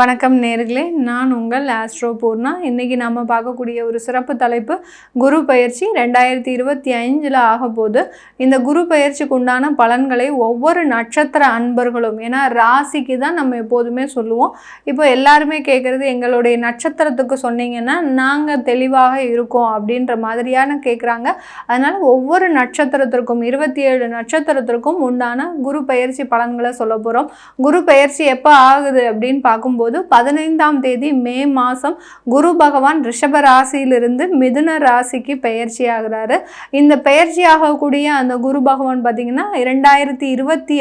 வணக்கம் நேர்களே, நான் உங்கள் ஆஸ்ட்ரோ பூர்ணா. இன்றைக்கி நம்ம பார்க்கக்கூடிய ஒரு சிறப்பு தலைப்பு குரு பயிற்சி 2025 ஆக போது. இந்த குரு பயிற்சிக்கு உண்டான பலன்களை ஒவ்வொரு நட்சத்திர அன்பர்களும், ஏன்னா ராசிக்கு தான் நம்ம எப்போதுமே சொல்லுவோம். இப்போ எல்லாருமே கேட்குறது, எங்களுடைய நட்சத்திரத்துக்கு சொன்னீங்கன்னா நாங்கள் தெளிவாக இருக்கோம் அப்படின்ற மாதிரியான கேட்குறாங்க. அதனால் ஒவ்வொரு நட்சத்திரத்திற்கும் 27 நட்சத்திரத்திற்கும் உண்டான குரு பயிற்சி பலன்களை சொல்ல போகிறோம். குரு பயிற்சி எப்போ ஆகுது அப்படின்னு பார்க்கும்போது 15ஆம் தேதி மே மாதம் குரு பகவான் ரிஷப ராசியிலிருந்து மிதுன ராசிக்கு பயிற்சி ஆகிறாரு. இந்த பயிற்சி ஆகக்கூடிய அந்த குரு பகவான் பார்த்தீங்கன்னா 2026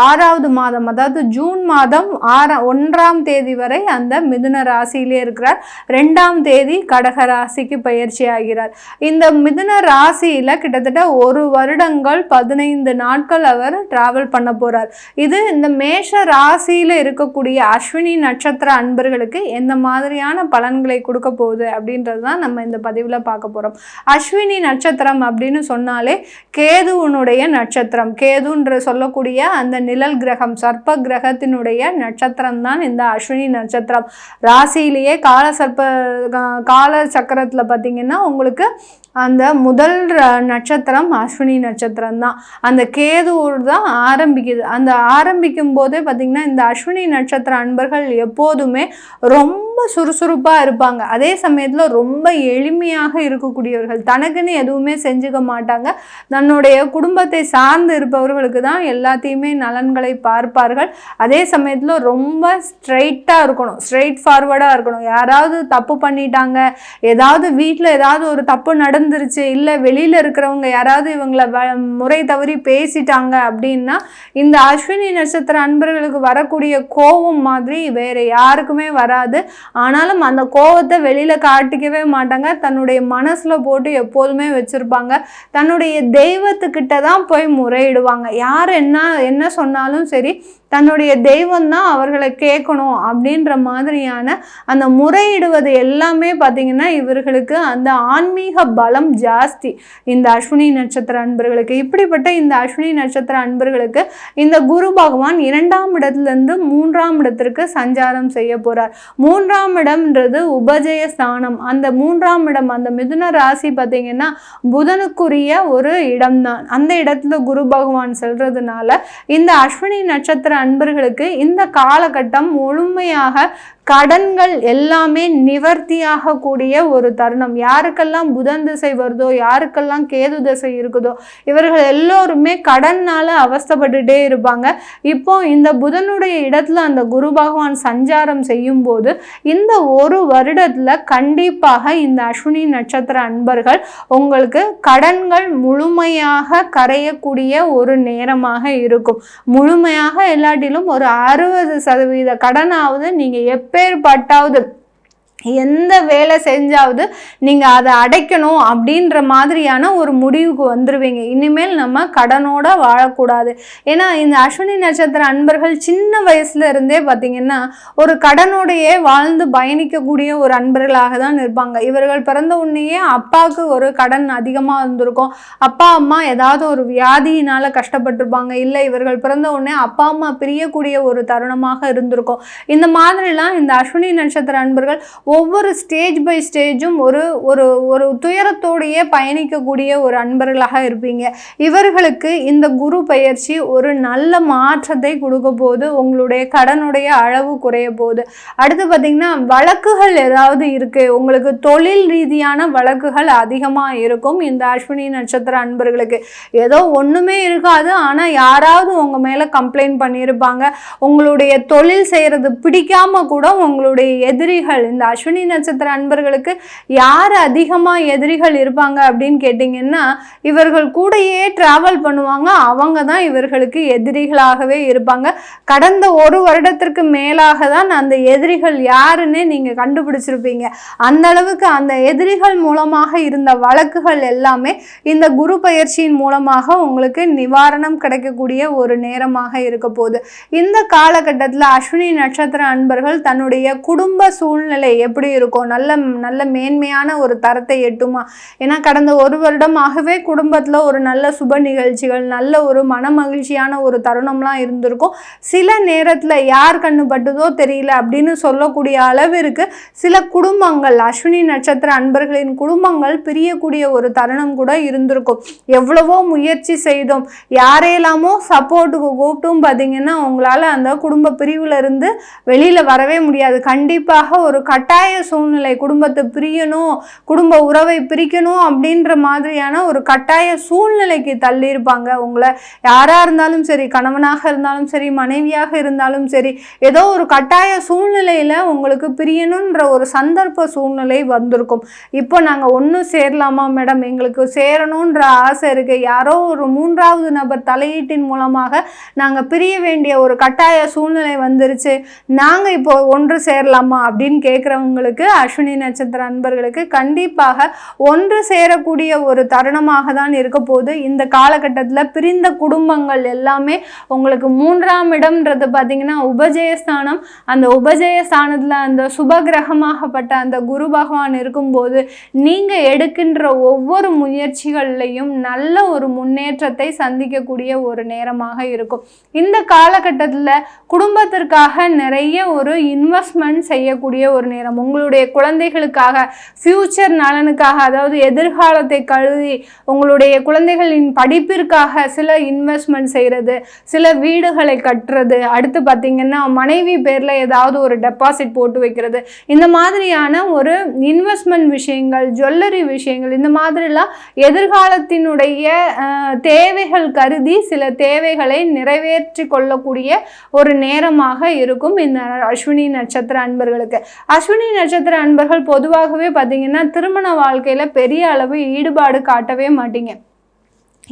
6வது மாதம், அதாவது ஜூன் மாதம் 1ஆம் தேதி வரை அந்த மிதுன ராசியிலே இருக்கிறார். 2ஆம் தேதி கடக ராசிக்கு பயிற்சி ஆகிறார். இந்த மிதுன ராசியில் கிட்டத்தட்ட 1 வருடங்கள் 15 நாட்கள் அவர் டிராவல் பண்ண போகிறார். இது இந்த மேஷ ராசியில் இருக்கக்கூடிய அஸ்வினி நட்சத்திர அன்பர்களுக்கு எந்த மாதிரியான பலன்களை கொடுக்க போகுது அப்படின்றது தான் நம்ம இந்த பதிவில் பார்க்க போகிறோம். அஸ்வினி நட்சத்திரம் அப்படின்னு சொன்னாலே கேதுவனுடைய நட்சத்திரம். கேதுன்ற சொல்லக்கூடிய அந்த நிழல் கிரகம், சர்ப்ப கிரகத்தினுடைய நட்சத்திரம் தான் இந்த அஸ்வினி நட்சத்திரம். ராசியிலேயே கால சக்கரத்தில் பார்த்தீங்கன்னா உங்களுக்கு அந்த முதல் நட்சத்திரம் அஸ்வினி நட்சத்திரம் தான். அந்த கேதுவோடு தான் ஆரம்பிக்குது. அந்த ஆரம்பிக்கும் போதே பார்த்திங்கன்னா இந்த அஸ்வினி நட்சத்திர அன்பர்கள் எப்போதுமே ரொம்ப சுறுசுறுப்பாக இருப்பாங்க. அதே சமயத்தில் ரொம்ப எளிமையாக இருக்கக்கூடியவர்கள். தனக்குன்னு எதுவுமே செஞ்சுக்க மாட்டாங்க. தன்னுடைய குடும்பத்தை சார்ந்து இருப்பவர்களுக்கு தான் எல்லாத்தையுமே நலன்களை பார்ப்பார்கள். அதே சமயத்தில் ரொம்ப ஸ்ட்ரெயிட்டாக இருக்கணும், ஸ்ட்ரெயிட் ஃபார்வர்டாக இருக்கணும். யாராவது தப்பு பண்ணிட்டாங்க, ஏதாவது வீட்டில் ஏதாவது ஒரு தப்பு நடந்துருச்சு, இல்லை வெளியில் இருக்கிறவங்க யாராவது இவங்களை முறை தவறி பேசிட்டாங்க அப்படின்னா இந்த அஸ்வினி நட்சத்திர அன்பர்களுக்கு வரக்கூடிய கோபம் மாதிரி வேறு யாருக்குமே வராது. ஆனாலும் அந்த கோபத்தை வெளியில் காட்டிக்கவே மாட்டாங்க. தன்னுடைய மனசில் போட்டு எப்போதுமே வச்சுருப்பாங்க. தன்னுடைய தெய்வத்துக்கிட்ட தான் போய் முறையிடுவாங்க. யார் என்ன சொன்னாலும் சரி, தன்னுடைய தெய்வம் தான் அவர்களை கேட்கணும் அப்படின்ற மாதிரியான அந்த முறையிடுவது எல்லாமே பார்த்திங்கன்னா இவர்களுக்கு அந்த ஆன்மீக பலம் ஜாஸ்தி இந்த அஸ்வினி நட்சத்திர அன்பர்களுக்கு. இப்படிப்பட்ட இந்த அஸ்வினி நட்சத்திர அன்பர்களுக்கு இந்த குரு பகவான் 2ஆம் இடத்துலேருந்து 3ஆம் இடத்திற்கு சஞ்சாரம் செய்ய போகிறார். 3ஆம் இடம்ன்றது உபஜய ஸ்தானம். அந்த 3ஆம் இடம், அந்த மிதுன ராசி பார்த்திங்கன்னா புதனுக்குரிய ஒரு இடம்தான். அந்த இடத்துல குரு பகவான் செல்றதுனால இந்த அஸ்வினி நட்சத்திர அன்பர்களுக்கு இந்த காலகட்டம் முழுமையாக கடன்கள் எல்லாமே நிவர்த்தியாக கூடிய ஒரு தருணம். யாருக்கெல்லாம் புதன் திசை வருதோ, யாருக்கெல்லாம் கேது திசை இருக்குதோ, இவர்கள் எல்லோருமே கடன்னால அவஸ்தைப்பட்டுட்டே இருப்பாங்க. இப்போ இந்த புதனுடைய இடத்துல அந்த குரு பகவான் சஞ்சாரம் செய்யும் போது இந்த 1 வருடத்துல கண்டிப்பாக இந்த அஸ்வினி நட்சத்திர அன்பர்கள் உங்களுக்கு கடன்கள் முழுமையாக கரையக்கூடிய ஒரு நேரமாக இருக்கும். முழுமையாக இல்லாட்டிலும் ஒரு 60% கடனாவது நீங்க எப்பேற்பட்டாவது எந்த வேலை செஞ்சாவது நீங்கள் அதை அடைக்கணும் அப்படின்ற மாதிரியான ஒரு முடிவுக்கு வந்துடுவீங்க. இனிமேல் நம்ம கடனோட வாழக்கூடாது. ஏன்னா இந்த அஸ்வினி நட்சத்திர அன்பர்கள் சின்ன வயசுல இருந்தே பார்த்திங்கன்னா ஒரு கடனோடையே வாழ்ந்து பயணிக்கக்கூடிய ஒரு அன்பர்களாக தான் இருப்பாங்க. இவர்கள் பிறந்த உடனேயே அப்பாவுக்கு ஒரு கடன் அதிகமாக இருந்திருக்கும். அப்பா அம்மா ஏதாவது ஒரு வியாதியினால் கஷ்டப்பட்டிருப்பாங்க. இல்லை இவர்கள் பிறந்த உடனே அப்பா அம்மா பிரியக்கூடிய ஒரு தருணமாக இருந்திருக்கும். இந்த மாதிரிலாம் இந்த அஸ்வினி நட்சத்திர அன்பர்கள் ஒவ்வொரு ஸ்டேஜ் பை ஸ்டேஜும் ஒரு துயரத்தோடையே பயணிக்கக்கூடிய ஒரு அன்பர்களாக இருப்பீங்க. இவர்களுக்கு இந்த குரு பயிற்சி ஒரு நல்ல மாற்றத்தை கொடுக்க போது. உங்களுடைய கடனுடைய அளவு குறைய போகுது. அடுத்து பார்த்திங்கன்னா வழக்குகள் ஏதாவது இருக்குது, உங்களுக்கு தொழில் ரீதியான வழக்குகள் அதிகமாக இருக்கும். இந்த அஸ்வினி நட்சத்திர அன்பர்களுக்கு ஏதோ ஒன்றுமே இருக்காது, ஆனால் யாராவது உங்கள் மேலே கம்ப்ளைண்ட் பண்ணியிருப்பாங்க. உங்களுடைய தொழில் செய்கிறது பிடிக்காம கூட உங்களுடைய எதிரிகள், இந்த அஸ்வினி நட்சத்திர அன்பர்களுக்கு யார் அதிகமாக எதிரிகள் இருப்பாங்க அப்படின்னு கேட்டிங்கன்னா இவர்கள் கூடயே டிராவல் பண்ணுவாங்க. அவங்க தான் இவர்களுக்கு எதிரிகளாகவே இருப்பாங்க. கடந்த 1 வருடத்திற்கு மேலாக தான் அந்த எதிரிகள் யாருன்னு நீங்கள் கண்டுபிடிச்சிருப்பீங்க. அந்த அளவுக்கு அந்த எதிரிகள் மூலமாக இருந்த வழக்குகள் எல்லாமே இந்த குரு பயிற்சியின் மூலமாக உங்களுக்கு நிவாரணம் கிடைக்கக்கூடிய ஒரு நேரமாக இருக்க போகுது. இந்த காலகட்டத்தில் அஸ்வினி நட்சத்திர அன்பர்கள் தன்னுடைய குடும்ப சூழ்நிலை எப்படி இருக்கும், நல்ல நல்ல மேன்மையான ஒரு தரத்தை எட்டுமா? ஏன்னா கடந்த ஒரு வருடமாகவே குடும்பத்தில் ஒரு நல்ல சுப நிகழ்ச்சிகள், நல்ல ஒரு மன மகிழ்ச்சியான ஒரு தருணம்லாம் இருந்திருக்கும். சில நேரத்தில் யார் கண்ணு பட்டுதோ தெரியல அப்படின்னு சொல்லக்கூடிய அளவிற்கு சில குடும்பங்கள், அஸ்வினி நட்சத்திர அன்பர்களின் குடும்பங்கள் பிரியக்கூடிய ஒரு தருணம் கூட இருந்திருக்கும். எவ்வளவோ முயற்சி செய்தோம், யாரையெல்லாமோ சப்போர்ட்டுக்கு கூப்பிட்டும் பார்த்தீங்கன்னா உங்களால் அந்த குடும்ப பிரிவில் இருந்து வெளியில் வரவே முடியாது. கண்டிப்பாக ஒரு கட்டாய சூழ்நிலை, குடும்பத்தை பிரியணும், குடும்ப உறவை பிரிக்கணும் அப்படின்ற மாதிரியான ஒரு கட்டாய சூழ்நிலைக்கு தள்ளியிருப்பாங்க. உங்களை யாராக இருந்தாலும் சரி, கணவனாக இருந்தாலும் சரி, மனைவியாக இருந்தாலும் சரி, ஏதோ ஒரு கட்டாய சூழ்நிலையில் உங்களுக்கு பிரியணுன்ற ஒரு சந்தர்ப்ப சூழ்நிலை வந்திருக்கும். இப்போ நாங்கள் ஒன்றும் சேரலாமா மேடம், எங்களுக்கு சேரணுன்ற ஆசை இருக்குது, யாரோ ஒரு மூன்றாவது நபர் தலையீட்டின் மூலமாக நாங்கள் பிரிய வேண்டிய ஒரு கட்டாய சூழ்நிலை வந்துருச்சு, நாங்கள் இப்போ ஒன்று சேரலாமா அப்படின்னு கேட்குறவங்களுக்கு, அஸ்வினி நட்சத்திர அன்பர்களுக்கு கண்டிப்பாக ஒன்று சேரக்கூடிய ஒரு தருணமாக தான் இருக்க போது. இந்த காலகட்டத்தில் பிரிந்த குடும்பங்கள் எல்லாமே உங்களுக்கு 3ஆம் இடம்ன்றது பார்த்தீங்கன்னா உபஜயஸ்தானம். அந்த உபஜயஸ்தானத்தில் அந்த சுபகிரகமாகப்பட்ட அந்த குரு பகவான் இருக்கும்போது நீங்கள் எடுக்கின்ற ஒவ்வொரு முயற்சிகள்லையும் நல்ல ஒரு முன்னேற்றத்தை சந்திக்கக்கூடிய ஒரு நேரமாக இருக்கும். இந்த காலகட்டத்தில் குடும்பத்திற்காக நிறைய ஒரு இன்வெஸ்ட்மெண்ட் செய்யக்கூடிய ஒரு நேரம். உங்களுடைய குழந்தைகளுக்காக, ஃபியூச்சர் நலனுக்காக, அதாவது எதிர்காலத்தை கருதி உங்களுடைய குழந்தைகளின் படிப்பிற்காக சில இன்வெஸ்ட்மெண்ட் செய்கிறது, சில வீடுகளை கட்டுறது, அடுத்து பார்த்தீங்கன்னா மனைவி பேரில் ஏதாவது ஒரு டெபாசிட் போட்டு வைக்கிறது, இந்த மாதிரியான ஒரு இன்வெஸ்ட்மெண்ட் விஷயங்கள், ஜுவல்லரி விஷயங்கள், இந்த மாதிரிலாம் எதிர்காலத்தினுடைய தேவைகள் கருதி சில தேவைகளை நிறைவேற்றி கொள்ளக்கூடிய ஒரு நேரமாக இருக்கும் இந்த அஸ்வினி நட்சத்திர அன்பர்களுக்கு. அஸ்வினி நட்சத்திர அன்பர்கள் பொதுவாகவே பார்த்தீங்கன்னா திருமண வாழ்க்கையில் பெரிய அளவு ஈடுபாடு காட்டவே மாட்டீங்க.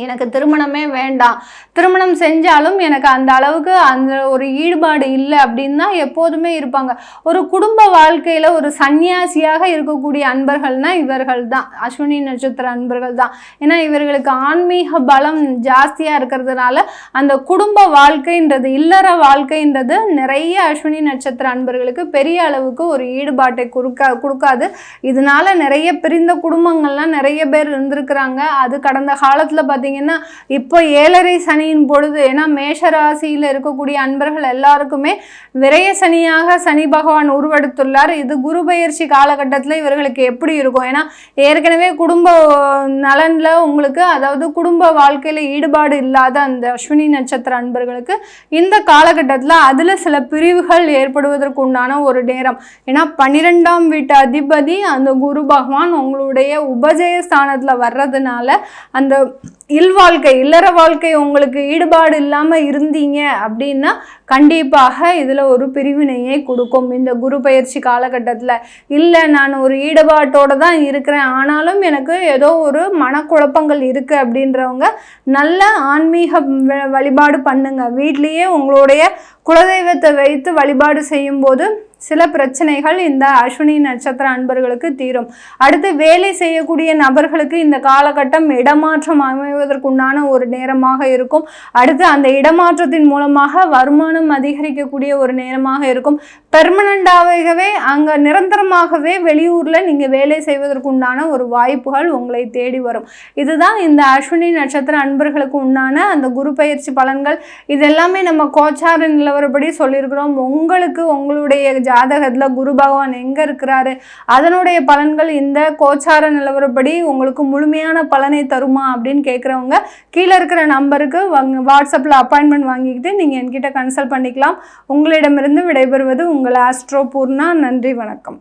எனக்கு திருமணமே வேண்டாம், திருமணம் செஞ்சாலும் எனக்கு அந்த அளவுக்கு அந்த ஒரு ஈடுபாடு இல்லை அப்படின்னு தான் எப்போதுமே இருப்பாங்க. ஒரு குடும்ப வாழ்க்கையில் ஒரு சன்னியாசியாக இருக்கக்கூடிய அன்பர்கள்னால் இவர்கள் தான், அஸ்வினி நட்சத்திர அன்பர்கள் தான். ஏன்னா இவர்களுக்கு ஆன்மீக பலம் ஜாஸ்தியாக இருக்கிறதுனால அந்த குடும்ப வாழ்க்கைன்றது, இல்லற வாழ்க்கைன்றது நிறைய அஸ்வினி நட்சத்திர அன்பர்களுக்கு பெரிய அளவுக்கு ஒரு ஈடுபாட்டை கொடுக்காது. இதனால நிறைய பிரிந்த குடும்பங்கள்லாம் நிறைய பேர் இருந்திருக்கிறாங்க. அது கடந்த காலத்தில் பார்த்தீங்கன்னா இப்போ 7.5 சனியின் பொழுது, ஏன்னா மேஷராசியில் இருக்கக்கூடிய அன்பர்கள் எல்லாருக்குமே விரய சனியாக சனி பகவான் உருவெடுத்துள்ளார். இது குரு பெயர்ச்சி காலகட்டத்தில் இவர்களுக்கு எப்படி இருக்கும்? ஏன்னா ஏற்கனவே குடும்ப நலனில் உங்களுக்கு, அதாவது குடும்ப வாழ்க்கையில் ஈடுபாடு இல்லாத அந்த அஸ்வினி நட்சத்திர அன்பர்களுக்கு இந்த காலகட்டத்தில் அதில் சில பிரிவுகள் ஏற்படுவதற்கு உண்டான ஒரு நேரம். ஏன்னா 12ஆம் வீட்டு அதிபதி அந்த குரு பகவான் உங்களுடைய உபஜயஸ்தானத்தில் வர்றதுனால அந்த இல்வாழ்க்கை, இல்லற வாழ்க்கை உங்களுக்கு ஈடுபாடு இல்லாமல் இருந்தீங்க அப்படின்னா கண்டிப்பாக இதில் ஒரு பிரிவினையை கொடுக்கும் இந்த குரு பயிற்சி காலகட்டத்தில். இல்லை, நான் ஒரு ஈடுபாட்டோடு தான் இருக்கிறேன், ஆனாலும் எனக்கு ஏதோ ஒரு மனக்குழப்பங்கள் இருக்குது அப்படின்றவங்க நல்ல ஆன்மீக வழிபாடு பண்ணுங்க. வீட்லேயே உங்களுடைய குலதெய்வத்தை வைத்து வழிபாடு செய்யும்போது சில பிரச்சனைகள் இந்த அஸ்வினி நட்சத்திர அன்பர்களுக்கு தீரும். அடுத்து வேலை செய்யக்கூடிய நபர்களுக்கு இந்த காலகட்டம் இடமாற்றம் அமைவதற்குண்டான ஒரு நேரமாக இருக்கும். அடுத்து அந்த இடமாற்றத்தின் மூலமாக வருமானம் அதிகரிக்கக்கூடிய ஒரு நேரமாக இருக்கும். பெர்மனண்டாகவே அங்கே நிரந்தரமாகவே வெளியூரில் நீங்கள் வேலை செய்வதற்குண்டான ஒரு வாய்ப்புகள் உங்களை தேடி வரும். இதுதான் இந்த அஸ்வினி நட்சத்திர அன்பர்களுக்கு உண்டான அந்த குரு பயிற்சி பலன்கள். இதெல்லாமே நம்ம கோச்சார நிலவரப்படி சொல்லியிருக்கிறோம். உங்களுக்கு உங்களுடைய ஜாதகத்தில் குரு பகவான் எங்கே இருக்கிறாரு, அதனுடைய பலன்கள் இந்த கோச்சார நிலவரப்படி உங்களுக்கு முழுமையான பலனை தருமா அப்படின்னு கேட்குறவங்க கீழே இருக்கிற நம்பருக்கு வாட்ஸ்அப்பில் அப்பாயின்மெண்ட் வாங்கிக்கிட்டு நீங்கள் என்கிட்ட கன்சல்ட் பண்ணிக்கலாம். உங்களிடமிருந்து விடைபெறுவது உங்கள் ஆஸ்ட்ரோ பூர்ணா. நன்றி, வணக்கம்.